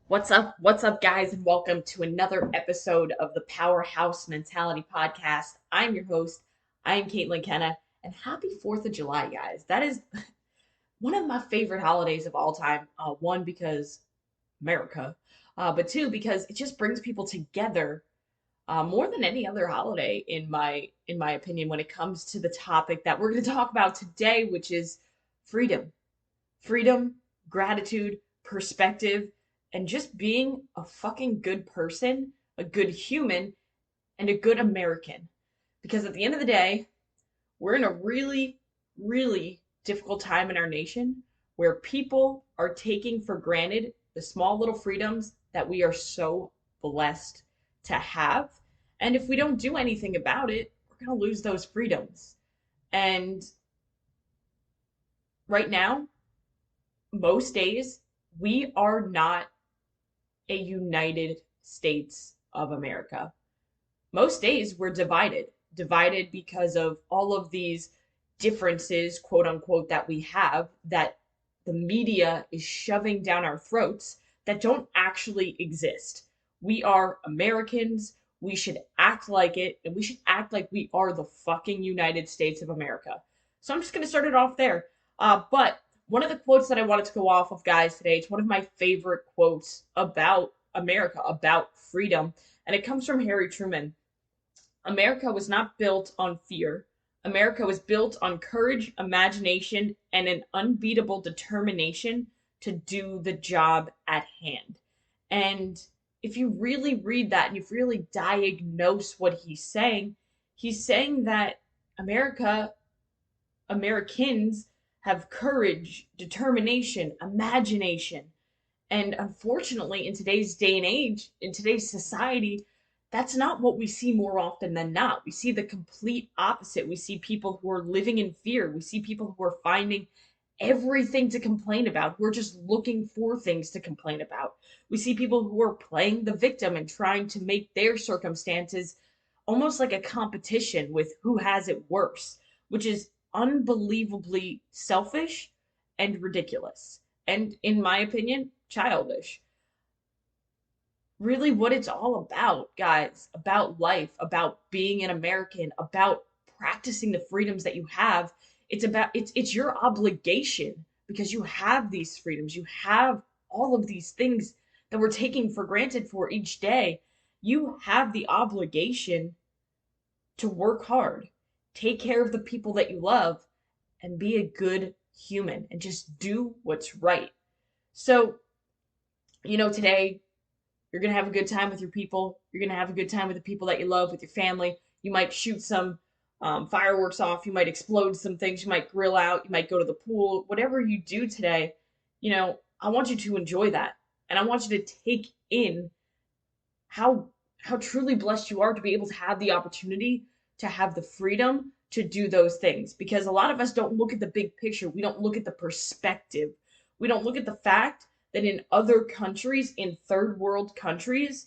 What's up? What's up, guys? And welcome to another episode of the Powerhouse Mentality Podcast. I'm your host. I am Caitlin Kenna, and happy 4th of July, guys. That is one of my favorite holidays of all time. One, because America, but two, because it just brings people together more than any other holiday, in my opinion, when it comes to the topic that we're going to talk about today, which is freedom. Freedom, gratitude, perspective, and just being a fucking good person, a good human, and a good American. Because at the end of the day, we're in a really, really difficult time in our nation where people are taking for granted the small little freedoms that we are so blessed to have. And if we don't do anything about it, we're going to lose those freedoms. And right now, most days, we are not a United States of America. Most days we're divided because of all of these differences, quote unquote, that we have that the media is shoving down our throats that don't actually exist. We are Americans. We should act like it, and we should act like we are the fucking United States of America. So I'm just going to start it off there. But one of the quotes that I wanted to go off of, guys, today, it's one of my favorite quotes about America, about freedom, and it comes from Harry Truman. America was not built on fear. America was built on courage, imagination, and an unbeatable determination to do the job at hand. And if you really read that and you really diagnose what he's saying that America, Americans have courage, determination, imagination. And unfortunately, in today's day and age, in today's society, that's not what we see more often than not. We see the complete opposite. We see people who are living in fear. We see people who are finding everything to complain about, who are just looking for things to complain about. We see people who are playing the victim and trying to make their circumstances almost like a competition with who has it worse, which is unbelievably selfish and ridiculous. And in my opinion, childish. Really, what it's all about, guys, about life, about being an American, about practicing the freedoms that you have. It's your obligation because you have these freedoms. You have all of these things that we're taking for granted for each day. You have the obligation to work hard, take care of the people that you love, and be a good human and just do what's right. So, today you're going to have a good time with your people. You're going to have a good time with the people that you love, with your family. You might shoot some fireworks off. You might explode some things. You might grill out. You might go to the pool. Whatever you do today, I want you to enjoy that. And I want you to take in how truly blessed you are to be able to have the opportunity to have the freedom to do those things, because a lot of us don't look at the big picture. We don't look at the perspective. We don't look at the fact that in other countries, in third world countries,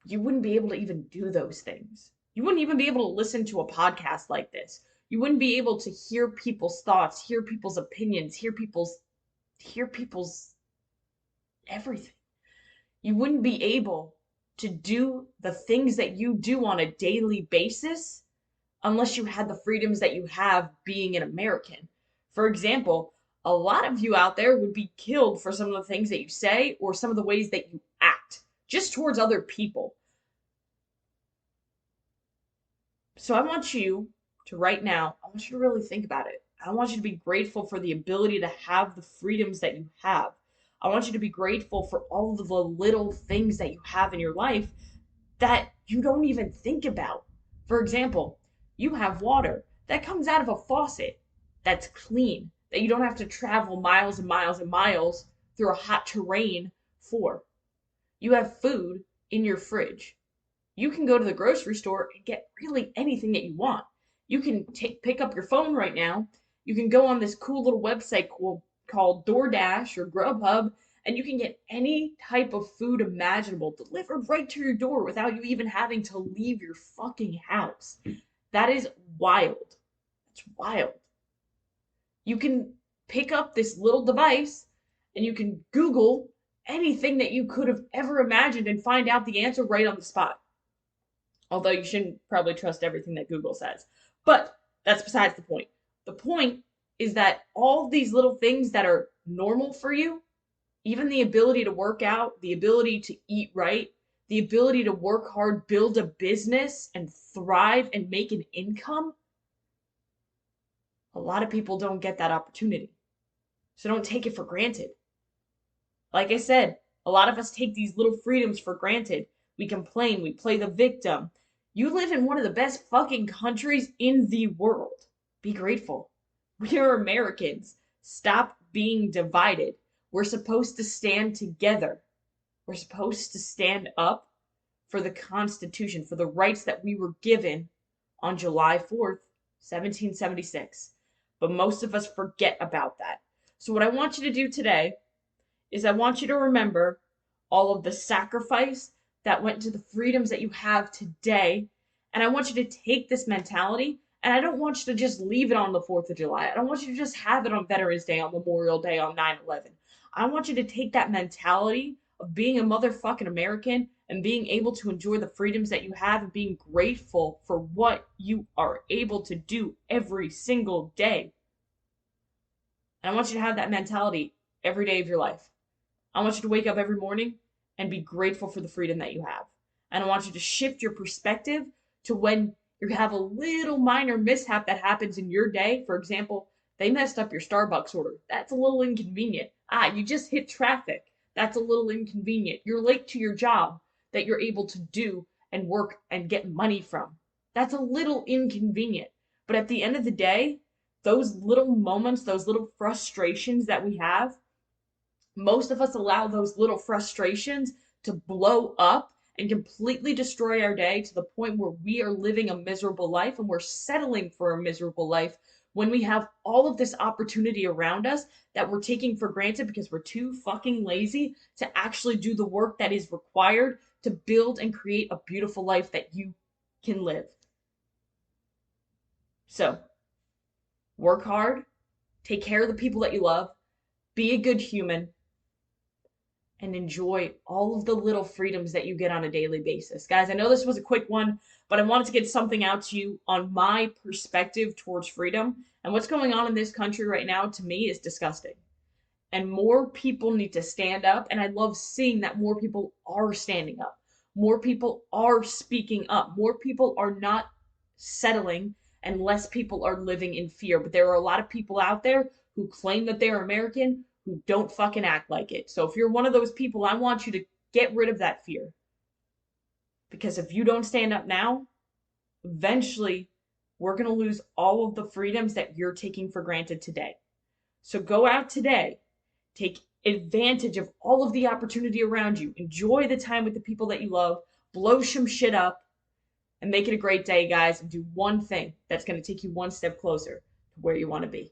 you wouldn't be able to even do those things. You wouldn't even be able to listen to a podcast like this. You wouldn't be able to hear people's thoughts, hear people's opinions, hear people's everything. You wouldn't be able to do the things that you do on a daily basis unless you had the freedoms that you have being an American. For example, a lot of you out there would be killed for some of the things that you say or some of the ways that you act just towards other people. So I want you to right now, I want you to really think about it. I want you to be grateful for the ability to have the freedoms that you have. I want you to be grateful for all of the little things that you have in your life that you don't even think about. For example, you have water that comes out of a faucet that's clean, that you don't have to travel miles and miles and miles through a hot terrain for. You have food in your fridge. You can go to the grocery store and get really anything that you want. You can pick up your phone right now. You can go on this cool little website called DoorDash or Grubhub, and you can get any type of food imaginable delivered right to your door without you even having to leave your fucking house. That is wild. It's wild. You can pick up this little device and you can Google anything that you could have ever imagined and find out the answer right on the spot. Although you shouldn't probably trust everything that Google says. But that's besides the point. The point is that all these little things that are normal for you, even the ability to work out, the ability to eat right, the ability to work hard, build a business, and thrive and make an income, a lot of people don't get that opportunity. So don't take it for granted. Like I said, a lot of us take these little freedoms for granted. We complain, we play the victim. You live in one of the best fucking countries in the world. Be grateful. We are Americans. Stop being divided. We're supposed to stand together. We're supposed to stand up for the Constitution, for the rights that we were given on July 4th, 1776. But most of us forget about that. So, what I want you to do today is I want you to remember all of the sacrifice that went to the freedoms that you have today. And I want you to take this mentality, and I don't want you to just leave it on the 4th of July. I don't want you to just have it on Veterans Day, on Memorial Day, on 9/11. I want you to take that mentality of being a motherfucking American and being able to enjoy the freedoms that you have and being grateful for what you are able to do every single day. And I want you to have that mentality every day of your life. I want you to wake up every morning and be grateful for the freedom that you have. And I want you to shift your perspective to when you have a little minor mishap that happens in your day. For example, they messed up your Starbucks order. That's a little inconvenient. You just hit traffic. That's a little inconvenient. You're late to your job that you're able to do and work and get money from. That's a little inconvenient. But at the end of the day, those little moments, those little frustrations that we have, most of us allow those little frustrations to blow up and completely destroy our day to the point where we are living a miserable life and we're settling for a miserable life when we have all of this opportunity around us that we're taking for granted because we're too fucking lazy to actually do the work that is required to build and create a beautiful life that you can live. So, work hard, take care of the people that you love, be a good human, and enjoy all of the little freedoms that you get on a daily basis. Guys, I know this was a quick one, but I wanted to get something out to you on my perspective towards freedom. And what's going on in this country right now, to me, is disgusting. And more people need to stand up. And I love seeing that more people are standing up. More people are speaking up. More people are not settling, and less people are living in fear. But there are a lot of people out there who claim that they're American who don't fucking act like it. So if you're one of those people, I want you to get rid of that fear. Because if you don't stand up now, eventually we're going to lose all of the freedoms that you're taking for granted today. So go out today, take advantage of all of the opportunity around you, enjoy the time with the people that you love, blow some shit up, and make it a great day, guys, and do one thing that's going to take you one step closer to where you want to be.